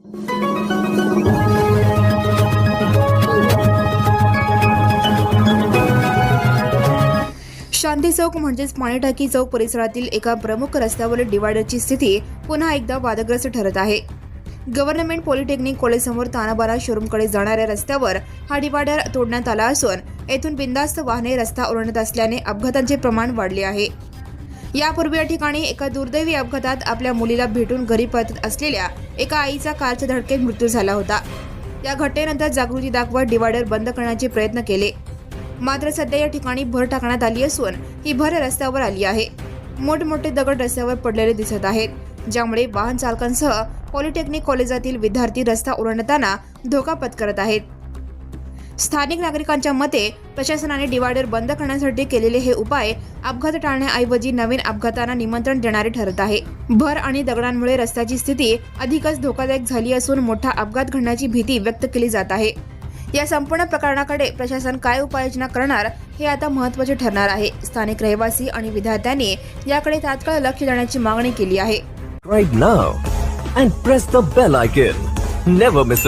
शांती चौक म्हणजेच पाणीटाकी चौक परिसरातील एका प्रमुख रस्त्यावरील डिवायडरची स्थिती पुन्हा एकदा वादग्रस्त ठरत आहे। गव्हर्नमेंट पॉलिटेक्निक कॉलेजसमोर तानाबारा शोरूमकडे जाणाऱ्या रस्त्यावर हा डिवायडर तोडण्यात आला असून येथून बिनधास्त वाहने रस्ता ओलांडत असल्याने अपघातांचे प्रमाण वाढले आहे। यापूर्वी या ठिकाणी एका दुर्दैवी अपघातात आपल्या मुलीला भेटून घरी परतत असलेल्या एका आईचा कारच्या धडकेत मृत्यू झाला होता। या घटनेनंतर जागृती दाखवत डिवायडर बंद करण्याचे प्रयत्न केले, मात्र सध्या या ठिकाणी भर टाकण्यात आली असून ही भर रस्त्यावर आली आहे। मोठमोठे दगड रस्त्यावर पडलेले दिसत आहेत, ज्यामुळे वाहन चालकांसह पॉलिटेक्निक कॉलेजातील विद्यार्थी रस्ता ओलांडताना धोका पत्करत आहेत। स्थानिक नागरिकांच्या मते प्रशासनाने डिवायडर बंद करण्यासाठी केलेले हे उपाय अपघात टाळण्याऐवजी नवीन अपघातांना निमंत्रण देणारे ठरत आहे। भर आणि दगडांमुळे रस्त्याची स्थिती अधिकच धोकादायक झाली असून मोठा अपघात घडण्याची भीती व्यक्त केली जात आहे। या संपूर्ण प्रकरणाकडे प्रशासन काय उपाययोजना करणार हे आता महत्त्वाचे ठरणार आहे। स्थानिक रहिवासी आणि विद्यार्थ्यांनी याकडे तात्काळ लक्ष देण्याची मागणी केली आहे। Right now and press the bell icon. Never miss an